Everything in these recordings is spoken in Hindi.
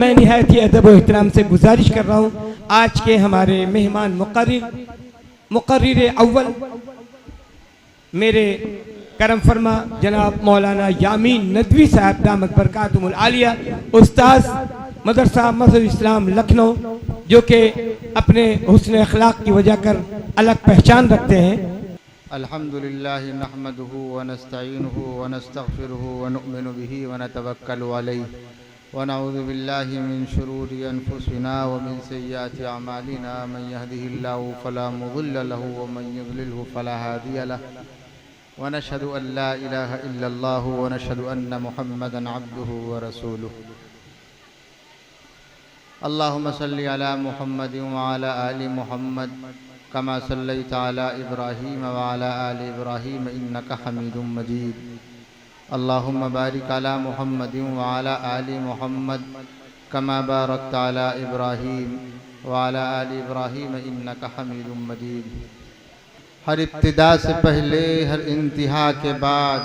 मैं निहायत ही अदब और एहतराम से गुजारिश कर रहा हूँ आज के हमारे मेहमान मुकर्रिर अव्वल मेरे करम फरमा जनाब मौलाना यामीन नदवी साहब दामत बरकातुहुल आलिया उस्ताद मदरसा मज़हब इस्लाम लखनऊ, जो कि अपने हुस्न अखलाक की वजह कर अलग पहचान रखते हैं। अल्हम्दुलिल्लाह नहमदुहु व नस्तईनुहु व नस्तगफिरुहु व नु'मिनु बिही व नतवक्कलु अलैहि व नऊज़ु बिल्लाहि मिन शुरूरि अनफुसिना व मिन सय्यिआति अमालिना मन यहदिहिल्लाहु फला मुज़िल्ल लहु व मन युज़लिलहु फला हादिय लहु व नशहदु अन ला इलाहा इल्लल्लाह व नशहदु अन्न मुहम्मदन अब्दुहु व रसूलुहु। अल्लाहुम्मा सल्लि अला मुहम्मदिन व अला आलि मुहम्मद कमा सल्लैता अला इब्राहीम व अला आलि इब्राहीम इन्नका हमीदुम मजीद। अल्लाहुम्मा बारिक अला मुहम्मदिन व अला आलि मुहम्मद कमा बारकता अला इब्राहीम व अला आलि इब्राहीम इन्नका हमीदुम मजीद। हर इब्तिदा से पहले हर इंतहा के बाद,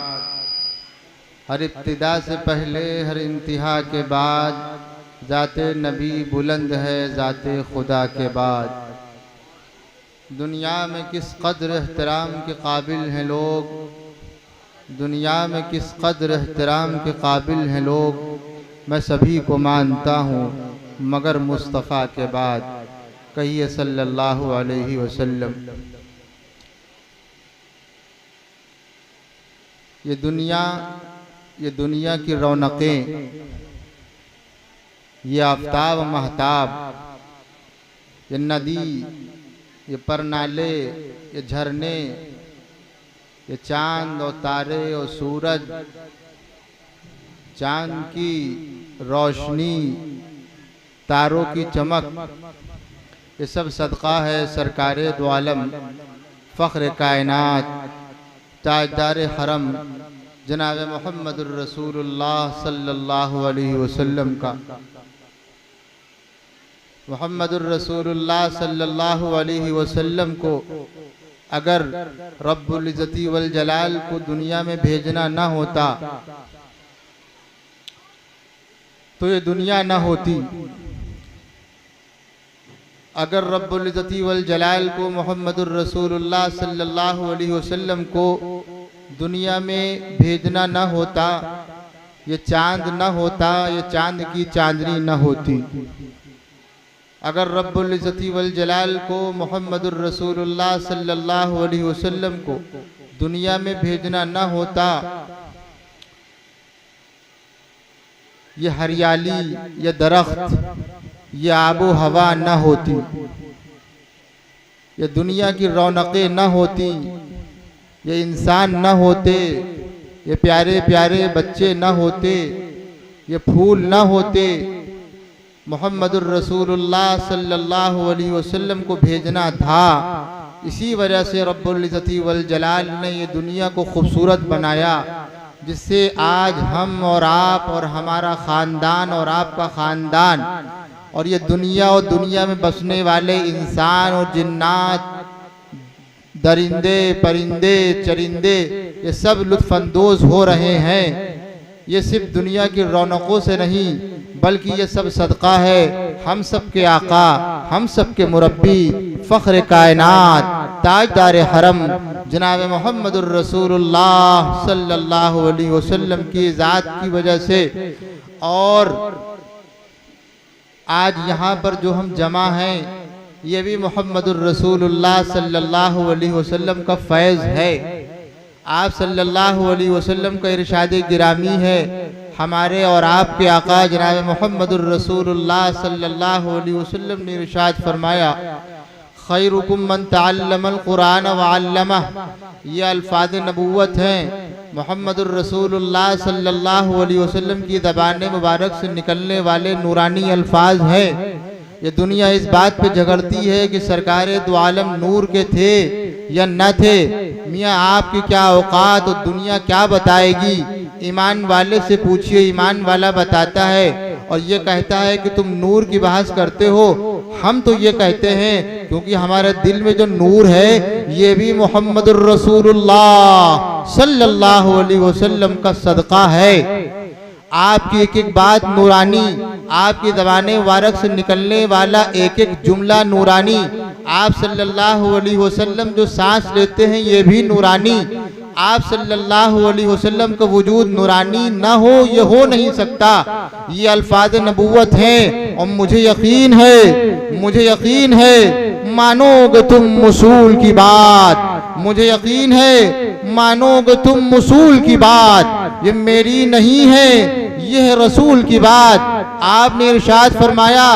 हर इब्तिदा से पहले हर इंतहा के बाद ज़ाते नबी बुलंद है ज़ाते खुदा के बाद। दुनिया में किस कदर एहतराम के काबिल हैं लोग, दुनिया में किस कदर एहतराम के काबिल हैं लोग, मैं सभी को मानता हूँ मगर मुस्तफ़ा के बाद। कहिए सल्लल्लाहु अलैहि वसल्लम। ये दुनिया की रौनकें, ये आफताब महताब, ये नदी, ये परनाले, ये झरने, ये चांद और तारे और सूरज, चांद की रोशनी, तारों की चमक, ये सब सदका है सरकारे दो आलम फ़ख्र कायनात ताजदार हरम जनाब मुहम्मदुर रसूलुल्लाह सल्लल्लाहु अलैहि वसल्लम का। मुहम्मदुर रसूलुल्लाह सल्लल्लाहु अलैहि वसल्लम को अगर रब्बुल इज़्ज़ति वल जलाल को दुनिया में भेजना न होता तो ये दुनिया न होती। अगर रब्बुल इज़्ज़ति वल जलाल को मुहम्मदुर रसूलुल्लाह सल्लल्लाहु अलैहि वसल्लम को दुनिया में भेजना न होता, ये चांद न होता, ये चांद की चांदनी न होती। अगर रब्बुल इज़्ज़ति वल जलाल को मुहम्मदुर रसूलुल्लाह सल्लल्लाहु अलैहि वसल्लम को दुनिया में भेजना न होता, ये हरियाली, ये दरख्त, ये आबो हवा न होती, ये दुनिया की रौनकें न होती, ये इंसान न होते, ये प्यारे प्यारे बच्चे न होते, ये फूल न होते। मुहम्मदुर रसूलुल्लाह सल्लल्लाहु अलैहि वसल्लम को भेजना था। इसी वजह से रब्बुल इज़्ज़ति वल जलाल ने ये दुनिया को खूबसूरत बनाया, जिससे आज हम और आप और हमारा ख़ानदान और आपका ख़ानदान और ये दुनिया और दुनिया में बसने वाले इंसान और जिन्नात, दरिंदे परिंदे चरिंदे, ये सब लुत्फ़अंदोज़ हो रहे हैं। ये सिर्फ दुनिया की रौनकों से नहीं बल्कि ये सब सदका है हम सब के आका, हम सब के मुरब्बी, फ़ख्र कायनात ताजदार हरम जनाब मुहम्मदुर रसूलुल्लाह सल्लल्लाहु अलैहि वसल्लम की ज़ात की वजह से। और आज यहाँ पर जो हम जमा हैं ये भी मुहम्मदुर रसूलुल्लाह सल्लल्लाहु अलैहि वसल्लम का फैज़ है। आप सल्लल्लाहु अलैहि वसल्लम का इरशाद गिरामी है। हमारे और आपके आका जनाब मुहम्मदुर रसूलुल्लाह सल्लल्लाहु अलैहि वसल्लम ने इरशाद फरमाया, खैरुकुम मन तअल्लमल कुरान व अल्लमह। ये अल्फाज नबूवत हैं। मुहम्मदुर रसूलुल्लाह सल्लल्लाहु अलैहि वसल्लम की ज़बान मुबारक से निकलने वाले नूरानी अल्फाज हैं। ये दुनिया इस बात पे झगड़ती है कि सरकारे दो आलम नूर के थे या न थे। मियाँ आपकी क्या औकात और दुनिया क्या बताएगी? ईमान वाले से पूछिए, ईमान वाला बताता है और ये कहता है कि तुम नूर की बहस करते हो। हम तो ये कहते हैं क्योंकि हमारे दिल में जो नूर है ये भी मुहम्मदुर रसूलुल्लाह सल्लल्लाहु अलैहि वसल्लम का सदका है। आपकी एक एक बात नूरानी, आपकी ज़बान मुबारक से निकलने वाला एक एक जुमला नूरानी, आप सल्लल्लाहु अलैहि वसल्लम जो सांस लेते हैं ये भी नूरानी, आप सल्लल्लाहु अलैहि वसल्लम का वजूद नूरानी ना हो ये हो नहीं सकता। ये अल्फाज नबूवत हैं और मुझे यकीन है मानोगे तुम उसूल की बात, मुझे यकीन है मानोगे तुम उसूल की बात, ये मेरी नहीं है ये है रसूल की बात। आपने इरशाद फरमाया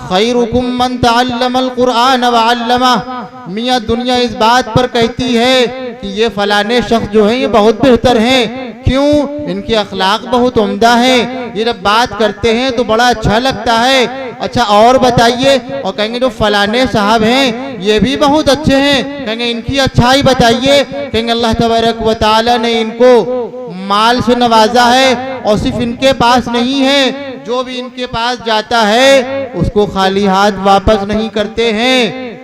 खैरुकुम मन तअल्लमल कुरान व अल्लमा। मियाँ दुनिया इस बात पर कहती है कि ये फलाने शख्स जो हैं ये बहुत बेहतर हैं, क्यों? इनके अखलाक बहुत उम्दा हैं, ये जब बात करते हैं तो बड़ा अच्छा लगता है। अच्छा और बताइए, और कहेंगे जो फलाने साहब हैं ये भी बहुत अच्छे हैं, कहेंगे इनकी अच्छाई बताइए, कहेंगे अल्लाह तबारक व तआला ने इनको माल से नवाजा है और सिर्फ इनके पास नहीं है, जो भी इनके पास जाता है उसको खाली हाथ वापस नहीं करते हैं।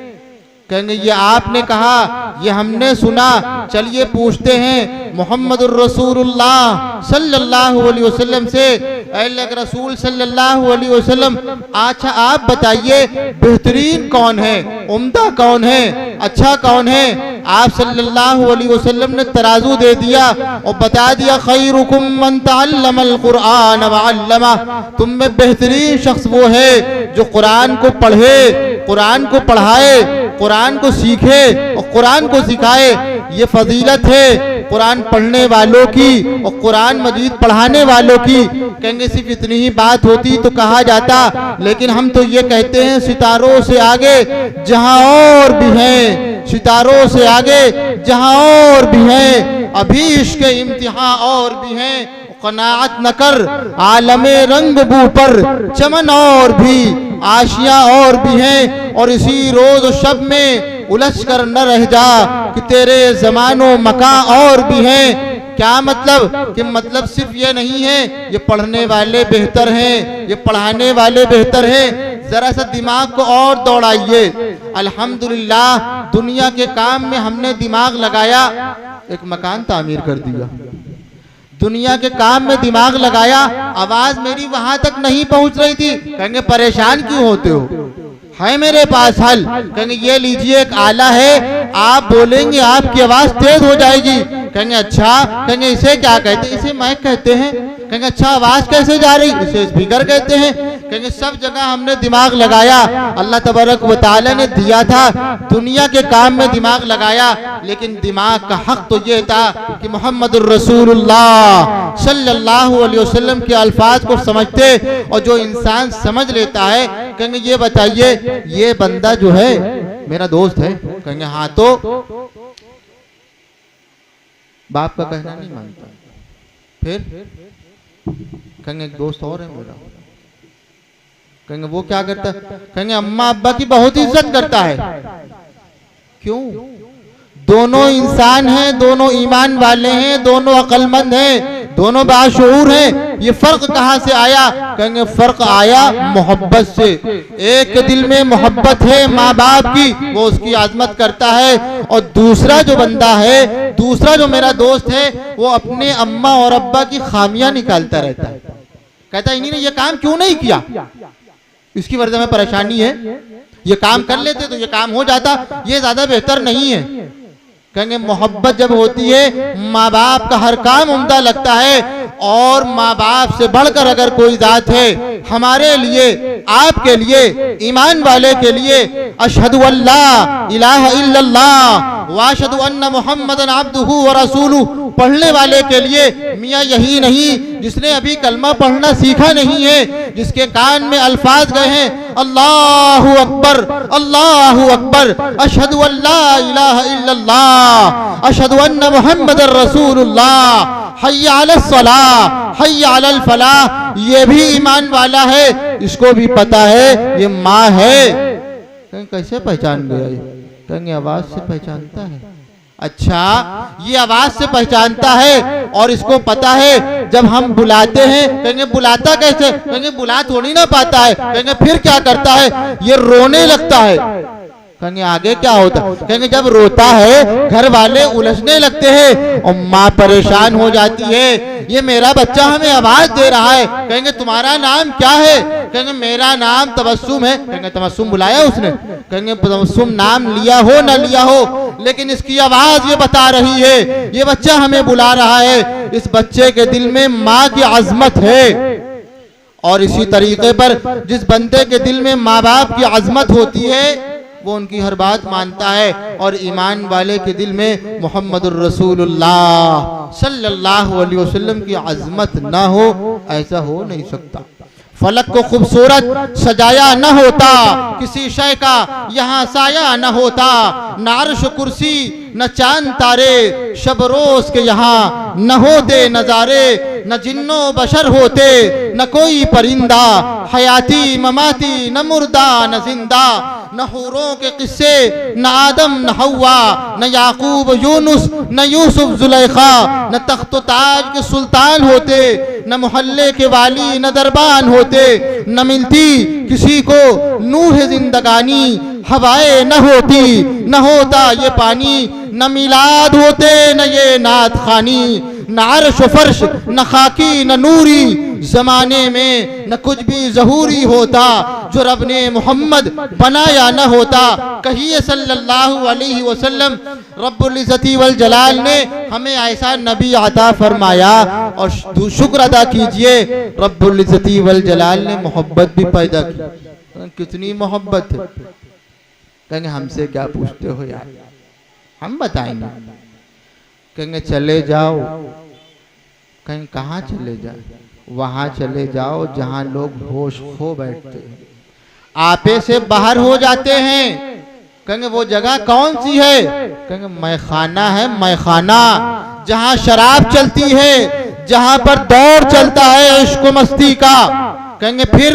कहेंगे ये आपने कहा, ये हमने सुना, चलिए पूछते हैं मोहम्मदुर रसूलुल्लाह सल्लल्लाहु अलैहि वसल्लम से, अल्लाह के रसूल सल्लल्लाहु अलैहि वसल्लम अच्छा आप बताइए बेहतरीन कौन है, उम्दा कौन है, अच्छा कौन है? आप सल्लल्लाहु अलैहि वसल्लम ने तराजू दे दिया और बता दिया खैरुकुम मन तअल्लमल कुरान व अल्लमा। तुम में बेहतरीन शख्स वो है जो कुरान को पढ़े, कुरान को पढ़ाए, कुरान को सीखे और कुरान को सिखाए। ये फजीलत है कुरान पढ़ने वालों की और कुरान मजीद पढ़ाने वालों की। कहेंगे सिर्फ इतनी ही बात होती तो कहा जाता, लेकिन हम तो ये कहते हैं सितारों से आगे जहां और भी हैं, सितारों से आगे जहां और भी हैं, अभी इश्क इम्तिहान और भी हैं, कनाअत न कर आलमे रंग बू पर चमन और भी आशियां और भी हैं, और इसी रोज शब में उलझ कर न रह जा कि तेरे जमानो मका और भी हैं। क्या मतलब? कि मतलब सिर्फ ये नहीं है ये पढ़ने वाले बेहतर हैं, ये पढ़ाने वाले बेहतर हैं। जरा सा दिमाग को और दौड़ाइए। अल्हम्दुलिल्लाह दुनिया के काम में हमने दिमाग लगाया, एक मकान तामीर कर दिया, दुनिया के काम में दिमाग लगाया, आवाज मेरी वहां तक नहीं पहुंच रही थी, कहेंगे परेशान क्यों होते हो, है मेरे पास हल। कहेंगे ये लीजिए एक आला है, आप बोलेंगे आपकी आवाज तेज हो जाएगी। कहेंगे अच्छा, कहेंगे इसे क्या कहते हैं? इसे माइक कहते हैं। कहेंगे अच्छा आवाज कैसे जा रही? इसे स्पीकर कहते हैं। कहेंगे सब जगह हमने दिमाग लगाया, अल्लाह तबारक व तआला ने दिया था, दुनिया के काम में दिमाग लगाया, लेकिन दिमाग का हक तो ये था कि मोहम्मदुर रसूलुल्लाह सल्लल्लाहु अलैहि वसल्लम के अल्फाज को समझते, और जो इंसान समझ लेता है, कहेंगे ये बताइए ये बंदा जो है मेरा दोस्त है। कहेंगे हाँ, तो बाप का कहना नहीं मानता, फिर कहेंगे एक दोस्त और है मेरा। कहेंगे वो क्या करता है? कहेंगे अम्मा अब्बा की बहुत इज्जत करता है। क्यों? दोनों इंसान हैं, दोनों ईमान वाले हैं, दोनों अक्लमंद हैं, दोनों बाशऊर हैं, ये फर्क कहां से आया? कहेंगे फर्क आया मोहब्बत से। एक के दिल में मोहब्बत है माँ बाप की, वो उसकी आजमत करता है, और दूसरा जो बंदा है, दूसरा जो मेरा दोस्त है, वो अपने अम्मा और अब्बा की खामियां निकालता रहता है, कहता है इन्हीं ने ये काम क्यों नहीं किया, इसकी वजह में परेशानी है, ये काम कर लेते तो ये काम हो जाता, ये ज्यादा बेहतर नहीं है। कहेंगे मोहब्बत जब होती है माँ बाप का हर काम उम्दा लगता है, और माँ बाप से बढ़कर अगर कोई जात है हमारे लिए, आपके लिए, ईमान वाले के लिए, अशहदु अल्ला इलाहा इल्लल्लाह व अशहदु अन्ना मुहम्मदन अब्दुहु व रसूलुहु पढ़ने वाले के लिए, मियाँ यही नहीं जिसने अभी कलमा पढ़ना सीखा नहीं है, जिसके कान में अल्फाज गए हैं अल्लाहु अकबर, अल्लाहु अकबर, अशहदु अल्ला इलाहा इल्लल्लाह, अशहदु अन्ना मुहम्मदर रसूलुल्लाह, हय्या अलस सलाह हय्या अलल फलाह, ये भी ईमान वाला है, इसको भी पता है ये माँ है। कैसे पहचान गया ये? कहेंगे आवाज से पहचानता है। अच्छा, ये आवाज से पहचानता है और इसको पता है जब हम बुलाते हैं, कहेंगे बुलाता कैसे? कहेंगे बुला थोड़ी ना पाता है। कहेंगे फिर क्या करता है? ये रोने लगता है। कहेंगे आगे क्या होता? कहेंगे जब रोता है घर वाले उलझने लगते हैं और माँ परेशान हो जाती है, ये मेरा बच्चा हमें आवाज दे रहा है। कहेंगे तुम्हारा नाम क्या है? कहेंगे मेरा नाम तबस्सुम है। कहेंगे तबस्सुम बुलाया उसने? कहेंगे तबस्सुम नाम लिया हो ना लिया हो, लेकिन इसकी आवाज ये बता रही है, ये बच्चा हमें बुला रहा है। इस बच्चे के दिल में माँ की अजमत है। और इसी तरीके पर जिस बंदे के दिल में माँ बाप की अजमत होती है वो उनकी हर बात मानता है। और ईमान वाले के दिल में मोहम्मदुर रसूलुल्लाह सल्लल्लाहु अलैहि वसल्लम की अजमत ना हो, ऐसा हो नहीं सकता। फलक को खूबसूरत सजाया न होता, किसी शय का यहाँ साया न होता, न अर्श कुर्सी न चांद तारे, शब रोज के यहाँ न होते नजारे, न जिन्नो बशर होते न कोई परिंदा, हयाती ममाती न मुर्दा न जिंदा, न हूरों के किस्से न आदम न हवा, न याकूब यूनुस न यूसुफ जुलेखा, न तख्त ताज के सुल्तान होते, न मोहल्ले के वाली न दरबान होते, न मिलती किसी को नूह जिंदगानी, हवाएं न होती न होता ये पानी, न मिलाद होते न ये नात खानी, न अर्श फर्श न खाकी न नूरी, जमाने में न कुछ भी ज़हूरी होता जो रब ने मोहम्मद बनाया न होता। कहिए सल्लल्लाहु अलैहि वसल्लम, रब्बुल इज़्ज़ति वल जलाल ने हमें ऐसा नबी अता फरमाया। और शुक्र अदा कीजिए रब्बुल इज़्ज़ति वल जलाल ने मोहब्बत भी पैदा की। कितनी मोहब्बत है। कहेंगे हमसे क्या पूछते हो यार, हम बताएंगे। कहेंगे चले जाओ। कहेंगे कहाँ चले जाओ? वहां चले जाओ जहां लोग होश खो बैठते हैं, आपे से बाहर हो जाते हैं। कहेंगे वो जगह कौन सी है? कहेंगे मैखाना है, मैखाना, जहां शराब चलती है, जहां पर दौर चलता है इश्क मस्ती का। कहेंगे फिर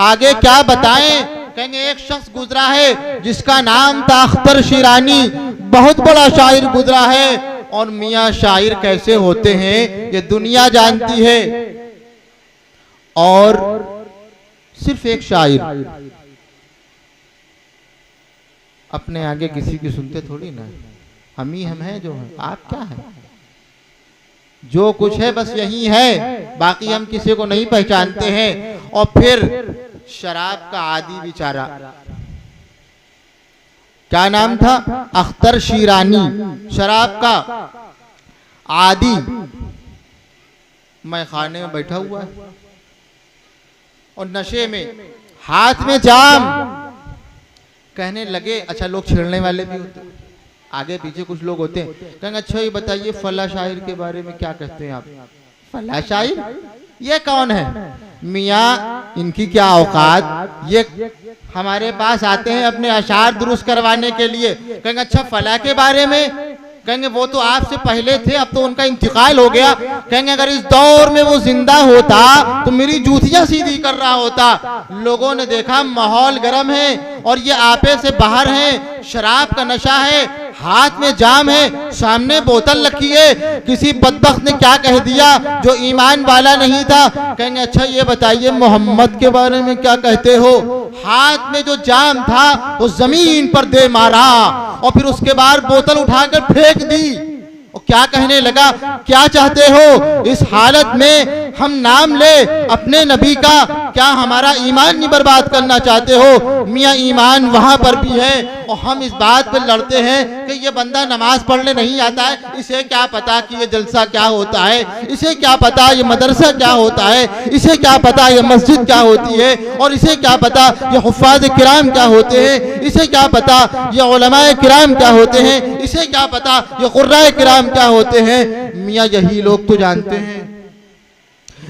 आगे क्या बताएं? कहेंगे एक शख्स गुजरा है जिसका नाम था अख्तर शिरानी, बहुत बड़ा शायर गुजरा है। और मियाँ शायर कैसे होते हैं ये दुनिया जानती है। और सिर्फ एक शायर, अपने आगे किसी की सुनते थोड़ी ना, हम ही हम हैं जो हैं, आप क्या हैं? जो कुछ है बस यही है, बाकी हम किसी को नहीं पहचानते हैं। और फिर शराब का आदी बेचारा, क्या नाम था? अख्तर शिरानी, शराब का आदी, मैं खाने में बैठा हुआ है और नशे में, हाथ में जाम। कहने लगे, अच्छा लोग छेड़ने वाले भी होते, आगे पीछे कुछ लोग होते हैं। कहेंगे अच्छा ये बताइए फला शायर के बारे में क्या कहते हैं आप? फला शायर ये कौन है? मियाँ इनकी क्या औकात, ये हमारे पास आते हैं अपने अशार दुरुस्त करवाने के लिए। कहेंगे अच्छा फला के बारे में? कहेंगे वो तो आपसे पहले थे, अब तो उनका इंतकाल हो गया। कहेंगे अगर इस दौर में वो जिंदा होता तो मेरी जूतियां सीधी कर रहा होता। लोगों ने देखा माहौल गर्म है और ये आपे से बाहर हैं, शराब का नशा है, हाथ में जाम है, सामने बोतल रखी है। किसी बदबख्त ने क्या कह दिया जो ईमान वाला नहीं था? कहेंगे अच्छा ये बताइए मोहम्मद के बारे में क्या कहते हो? हाथ में जो जाम था वो जमीन पर दे मारा और फिर उसके बाद बोतल उठाकर फेंक दी। और क्या कहने लगा, क्या चाहते हो इस हालत में हम नाम ले अपने नबी का? क्या हमारा ईमान नहीं बर्बाद करना चाहते हो? मियाँ ईमान वहां पर भी है और हम इस बात पर लड़ते हैं कि ये बंदा नमाज पढ़ने नहीं आता है, इसे क्या पता कि ये जलसा क्या होता है, इसे क्या पता ये मदरसा क्या होता है, इसे क्या पता ये मस्जिद क्या होती है, और इसे क्या पता ये हुफ़ाज़ किराम क्या होते हैं, इसे क्या पता ये उलमाए किराम क्या होते हैं, इसे क्या पता ये कुर्राए किराम क्या होते हैं। मियाँ यही लोग तो जानते हैं,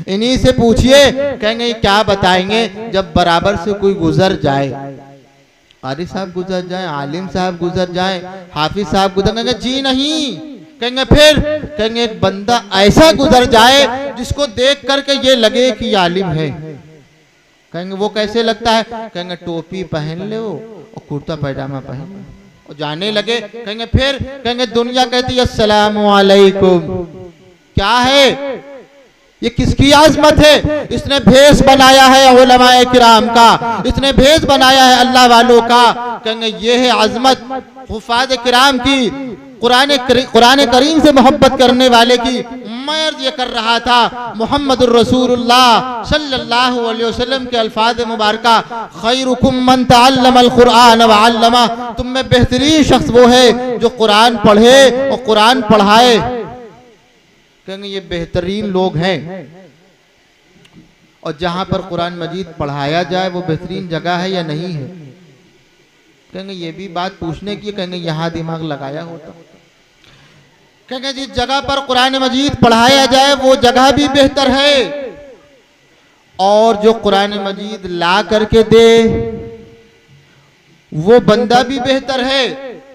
इन्हीं से पूछिए। कहेंगे क्या बताएंगे जब बराबर से कोई गुजर जाए, कारी साहब गुजर जाए, आलिम साहब गुजर जाए, हाफिज साहब गुजर, कहेंगे जी नहीं। कहेंगे फिर? कहेंगे एक बंदा ऐसा गुजर जाए जिसको देख करके ये लगे कि आलिम है। कहेंगे वो कैसे लगता है? कहेंगे टोपी पहन ले और कुर्ता पैजामा पहन ले और जाने लगे। कहेंगे फिर? कहेंगे दुनिया कहती है अस्सलामु अलैकुम। क्या है ये? किसकी आजमत है? इसने भेष बनाया है उलमाए किराम का, इसने भेष बनाया है अल्लाह वालों का। कहेंगे ये है आजमत हुफ़ाज़ किराम की, कुरान करीम से मोहब्बत करने वाले की, मैं अर्ज ये कर रहा था मुहम्मदुर रसूलुल्लाह सल्लल्लाहु अलैहि वसल्लम के अल्फाज मुबारका, खैरुकुम मन तअल्लमल कुरान व अल्लमा, तुम में बेहतरीन शख्स वो है जो कुरान पढ़े और कुरान पढ़ाए। कहेंगे ये बेहतरीन लोग हैं, और जहां पर कुरान मजीद पढ़ाया जाए वो बेहतरीन जगह है या नहीं है? कहेंगे ये भी बात पूछने की, कहेंगे यहाँ दिमाग लगाया होता। कहेंगे जिस जगह पर कुरान मजीद पढ़ाया जाए वो जगह भी बेहतर है, और जो कुरान मजीद ला करके दे वो बंदा भी बेहतर है।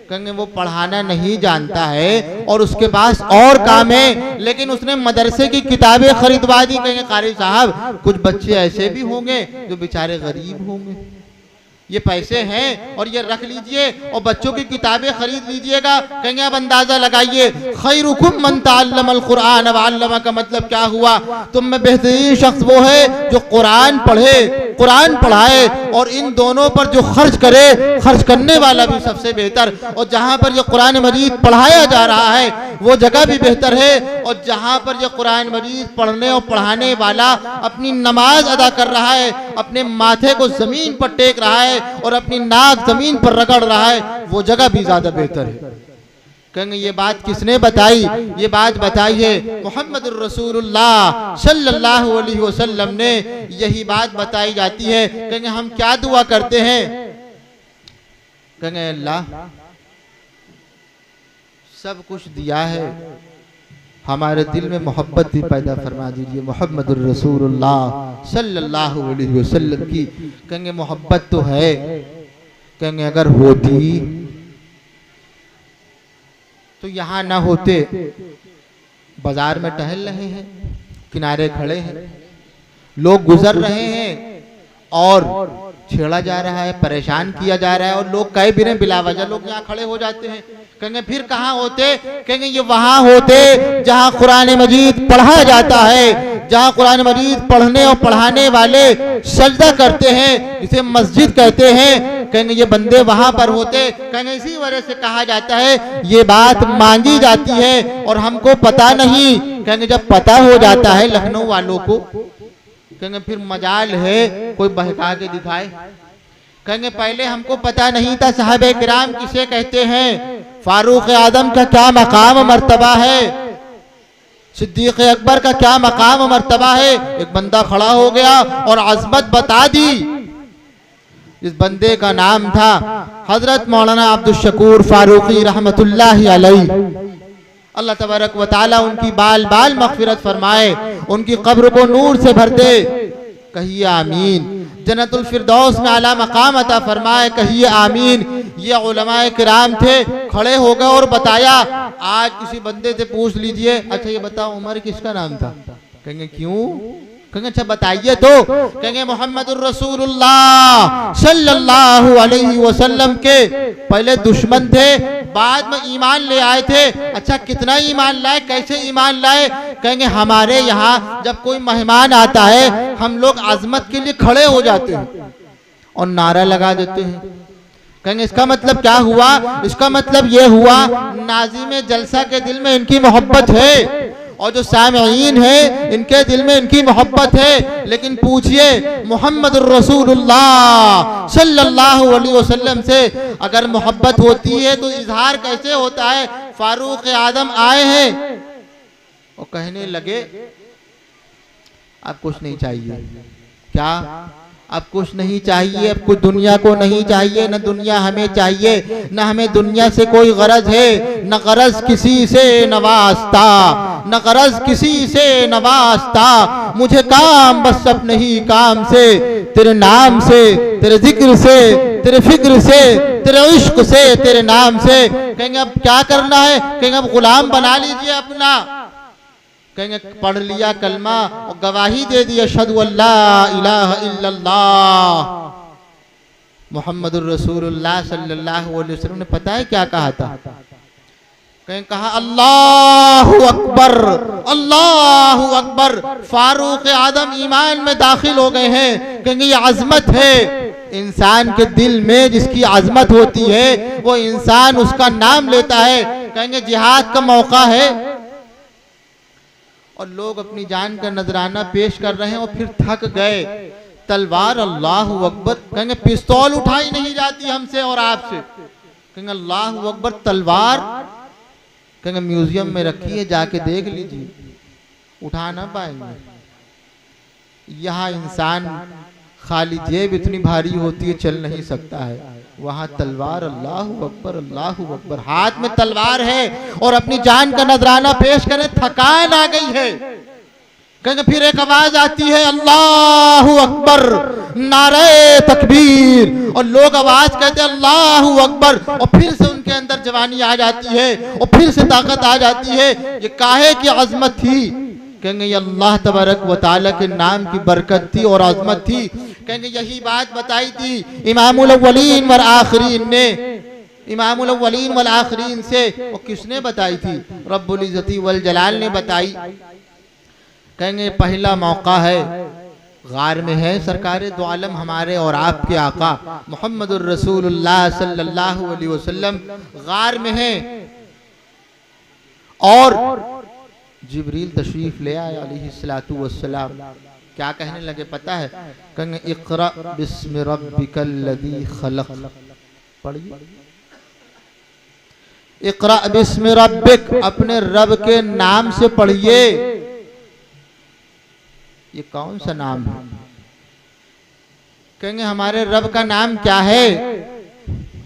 कहेंगे वो पढ़ाना नहीं जानता है और उसके पास और काम है, लेकिन उसने मदरसे की किताबें खरीदवा दी। कहेंगे कारी साहब कुछ बच्चे ऐसे भी होंगे जो बेचारे गरीब होंगे, ये पैसे हैं और ये रख लीजिए और बच्चों की किताबें खरीद लीजिएगा। कहेंगे अब अंदाजा लगाइए, खैरुकुम मन तअल्लमल कुरान व अल्लमा का मतलब क्या हुआ? तुम में बेहतरीन शख्स वो है जो कुरान पढ़े, कुरान पढ़ाए, और इन दोनों पर जो खर्च करे, खर्च करने वाला भी सबसे बेहतर। और जहाँ पर ये कुरान मजीद पढ़ाया जा रहा है वो जगह भी बेहतर है, और जहाँ पर ये कुरान मजीद पढ़ने और पढ़ाने वाला अपनी नमाज अदा कर रहा है, अपने माथे को जमीन पर टेक रहा है और अपनी नाक जमीन पर रगड़ रहा है, वो जगह भी ज्यादा बेहतर है। कहेंगे ये बात किसने बताई? ये बात बताई है मुहम्मदुर रसूलुल्लाह सल्लल्लाहु अलैहि वसल्लम ने, यही बात बताई जाती है। कहेंगे हम क्या दुआ करते हैं? कहेंगे अल्लाह सब कुछ दिया है, हमारे दिल में मोहब्बत भी पैदा फरमा दीजिए मुहम्मदुर रसूलुल्लाह सल्लल्लाहु अलैहि वसल्लम की। कहेंगे मोहब्बत तो है, कहेंगे अगर होती तो यहाँ ना होते। बाजार में टहल रहे हैं, किनारे खड़े हैं, लोग गुजर रहे हैं और छेड़ा जा रहा है, परेशान किया जा रहा है, और लोग कई बिना बिला वजह लोग यहाँ खड़े हो जाते हैं। कहेंगे फिर कहाँ होते? कहेंगे ये वहां होते जहां कुरान मजीद पढ़ा जाता है, जहां कुरान मजीद पढ़ने और पढ़ाने वाले सजदा करते हैं, जिसे मस्जिद कहते हैं। कहेंगे ये बंदे वहां पर होते। कहेंगे इसी वजह से कहा जाता है ये बात मांगी जाती है और हमको पता नहीं। कहेंगे जब पता हो जाता है लखनऊ वालों को, कहेंगे फिर मजाल है कोई बहका के दिखाए। कहेंगे पहले हमको पता नहीं था साहबे किराम किसे कहते हैं, फारूक आदम का क्या मकाम मर्तबा है, सिद्दीक अकबर का क्या मकाम मर्तबा है। एक बंदा खड़ा हो गया और अजमत बता दी। इस बंदे का नाम था हजरत मौलाना अब्दुल शकूर फारूकी रहमतुल्लाहि अलैह। अल्लाह तबारक व तआला उनकी बाल बाल मग़फ़िरत फरमाए, उनकी कब्र को नूर से भर दे। कहिए आमीन। जन्नतुल फिरदौस में आला मकाम अता फरमाए, कहिए आमीन। ये उलमाए किराम थे, खड़े हो गए और बताया। आज किसी बंदे से पूछ लीजिए, अच्छा ये बताओ उमर किसका नाम था? कहेंगे क्यों? कहेंगे अच्छा बताइए तो। कहेंगे मोहम्मदुर रसूलुल्लाह सल्लल्लाहु अलैहि वसल्लम के पहले दुश्मन थे, बाद में ईमान ले आए थे। अच्छा कितना ईमान लाए, कैसे ईमान लाए? कहेंगे हमारे यहाँ जब कोई मेहमान आता है हम लोग अजमत के लिए खड़े हो जाते हैं और नारा लगा देते हैं। कहेंगे इसका मतलब क्या हुआ? इसका मतलब ये हुआ नाज़िम जलसा के दिल में इनकी मोहब्बत है और जो सामईन है इनके दिल में इनकी मोहब्बत है। लेकिन पूछिए मुहम्मद रसूलुल्लाह सल्लल्लाहु अलैहि वसल्लम से अगर मोहब्बत होती है तो इजहार कैसे होता है? फारूक आदम आए हैं और कहने लगे अब कुछ नहीं चाहिए। क्या? अब कुछ नहीं चाहिए, अब कुछ दुनिया को नहीं चाहिए, न दुनिया हमें चाहिए, न हमें दुनिया से कोई गरज है, न गरज किसी से न वास्ता, न गरज किसी से न वास्ता। मुझे काम बस अपने ही काम से, तेरे नाम से, तेरे जिक्र से, तेरे फिक्र से, तेरे इश्क से, तेरे नाम से। कहेंगे अब क्या करना है? कहेंगे अब गुलाम बना लीजिए अपना। कहेंगे पढ़ लिया कलमा और गवाही दे दी अशहदु अल्ला इलाहा इल्लल्लाह मुहम्मदुर रसूलुल्लाह सल्लल्लाहु अलैहि वसल्लम ने पता है क्या कहा था? कहें कहा अल्लाहु अकबर, अल्लाहु अकबर। फारूक आदम ईमान में दाखिल हो गए हैं। कहेंगे ये अजमत है। इंसान के दिल में जिसकी अजमत होती है वो इंसान उसका नाम लेता है। कहेंगे जिहाद का मौका है और लोग अपनी जान का नजराना पेश कर रहे हैं और फिर थक गए। तलवार अल्लाह अकबर, कहेंगे पिस्तौल उठाई नहीं जाती हमसे और आपसे, कहेंगे अल्लाह अकबर, तलवार कहेंगे म्यूजियम में रखी है, जाके देख लीजिए, उठा ना पाएंगे। यहाँ इंसान खाली जेब इतनी भारी होती है चल नहीं सकता है, वहां तलवार अल्लाह अकबर, हाथ में तलवार है और अपनी जान का नजराना पेश करें, थकान आ गई है। कहेंगे फिर एक आवाज आती है अल्लाह अकबर, नारे तकबीर, और लोग आवाज कहते हैं अल्लाह अकबर, और फिर से उनके अंदर जवानी आ जाती है और फिर से ताकत आ जाती है। ये काहे की अजमत थी? कहेंगे ये अल्लाह तबारक व तआला के नाम की बरकत थी और अजमत थी। कहेंगे यही बात बताई थी इमामुल अव्वलीन वल आखिरीन ने, इमामुल अव्वलीन वल आखिरीन से, और किसने बताई थी? रब्बुल इज्जति वल जलाल ने बताई। कहेंगे पहला मौका है, गार में है सरकारे दो आलम हमारे और आपके आका मोहम्मदुर रसूलुल्लाह सल्लल्लाहु अलैहि वसल्लम गार में है, और जिब्रील तशरीफ ले आए अलैहिस्सलातु वस्सलाम। क्या कहने लगे पता है? कहेंगे इक़रा बिस्मि रब्बिकल लज़ी खलक़, पढ़िए इक़रा बिस्मि रब्बिक, अपने रब के नाम से पढ़िए। ये कौन सा नाम है? कहेंगे हमारे रब का नाम क्या है?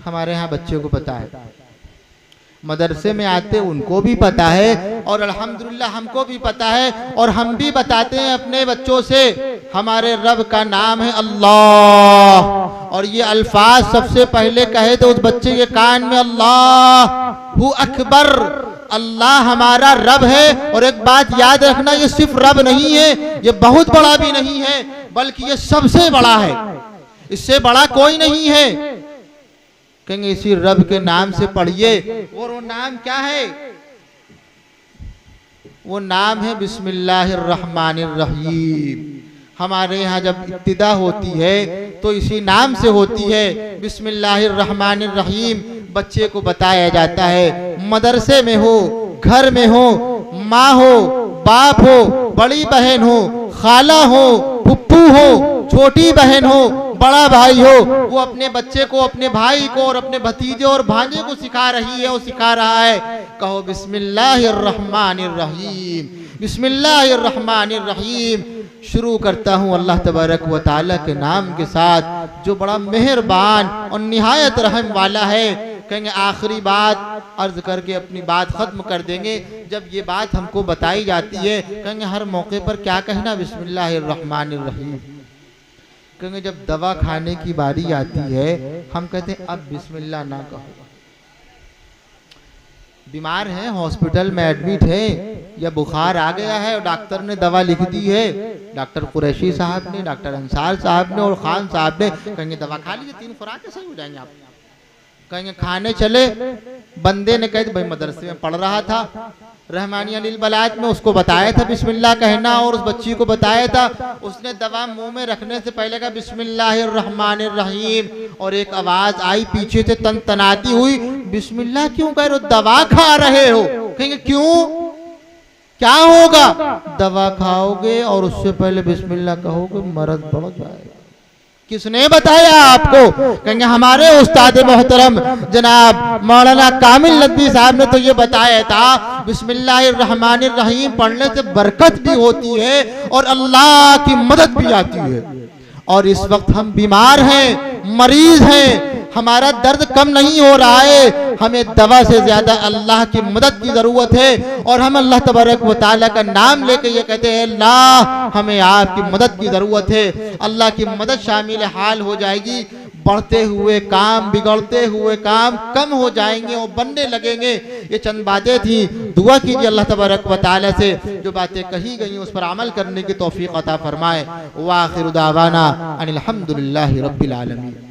हमारे यहाँ बच्चे को पता है, मदरसे में आते उनको भी पता है, और अल्हम्दुलिल्लाह हमको भी पता है, और हम भी बताते हैं अपने बच्चों से हमारे रब का नाम है अल्लाह। और ये अल्फाज सबसे पहले कहे तो उस बच्चे के कान में अल्लाहु अकबर, अल्लाह हमारा रब है। और एक बात याद रखना, ये सिर्फ रब नहीं है, ये बहुत बड़ा भी नहीं है, बल्कि ये सबसे बड़ा है, इससे बड़ा कोई नहीं है। कहेंगे इसी रब के नाम से पढ़िए। और वो नाम क्या है? वो नाम है बिस्मिल्लाहिर्रहमानिर्रहीम। हमारे यहाँ जब इब्तिदा होती है तो इसी नाम से होती है, बिस्मिल्लाहिर्रहमानिर्रहीम। बच्चे को बताया जाता है, मदरसे में हो, घर में हो, माँ हो, बाप हो, बड़ी बहन हो, खाला हो, फुप्पू हो, छोटी बहन हो, बड़ा भाई हो, वो अपने बच्चे को, अपने भाई को और अपने भतीजे और भांजे को सिखा रही है और सिखा रहा है, कहो बिस्मिल्लाहिर्रहमानिर्रहीम, बिस्मिल्लाहिर्रहमानिर्रहीम। शुरू करता हूँ अल्लाह तबारक व तआला के नाम के साथ, जो बड़ा मेहरबान और निहायत रहम वाला है। कहेंगे आखिरी बात अर्ज करके अपनी बात खत्म कर देंगे। जब ये बात हमको बताई जाती है, कहेंगे हर मौके पर क्या कहना? बिस्मिल्लाहिर्रहमानिर्रहीम। कहेंगे जब दवा खाने की बारी आती है, हम कहते हैं अब बिस्मिल्लाह ना कहो। बीमार हैं, हॉस्पिटल में एडमिट है, या बुखार आ गया है और डॉक्टर ने दवा लिख दी है, डॉक्टर कुरैशी साहब ने, डॉक्टर अंसार साहब ने और खान साहब ने, कहेंगे दवा खा लीजिए, 3 खुराकें सही हो जाएंगे आप। कहेंगे खाने चले, बंदे ने कहा भाई मदरसे में पढ़ रहा था, रहमानिया लिल बलात में, उसको बताया था बिस्मिल्लाह कहना, और उस बच्ची को बताया था, उसने दवा मुंह में रखने से पहले कहा बिस्मिल्लाहिर्रहमानिर्रहीम, और एक आवाज आई पीछे से तनतनाती हुई, बिस्मिल्लाह क्यों कह रहे हो, दवा खा रहे हो? कहेंगे क्यों, क्या होगा? दवा खाओगे और उससे पहले बिस्मिल्लाह कहोगे, मर्ज बढ़ जाएगा। किसने बताया आपको? कहेंगे हमारे उस्ताद मोहतरम जनाब मौलाना कामिल नदवी साहब ने तो ये बताया था, बिस्मिल्लाहिर्रहमानिर्रहीम पढ़ने से बरकत भी होती है और अल्लाह की मदद भी आती है। और इस वक्त हम बीमार हैं, मरीज हैं, हमारा दर्द कम नहीं हो रहा है, हमें दवा से ज्यादा अल्लाह की मदद की जरूरत है। और हम अल्लाह तबारक व तआला का नाम लेके ये कहते हैं, अल्लाह हमें आपकी मदद की जरूरत है। अल्लाह की मदद शामिल हाल हो जाएगी, बढ़ते हुए काम, बिगड़ते हुए काम कम हो जाएंगे और बनने लगेंगे। ये चंद बातें थी, दुआ कीजिए अल्लाह तबारक व तआला से जो बातें कही गई उस पर अमल करने की तौफीक अता फरमाए। व आखिरु दावाना अनिल हम्दुलिल्लाहि रब्बिल आलमीन।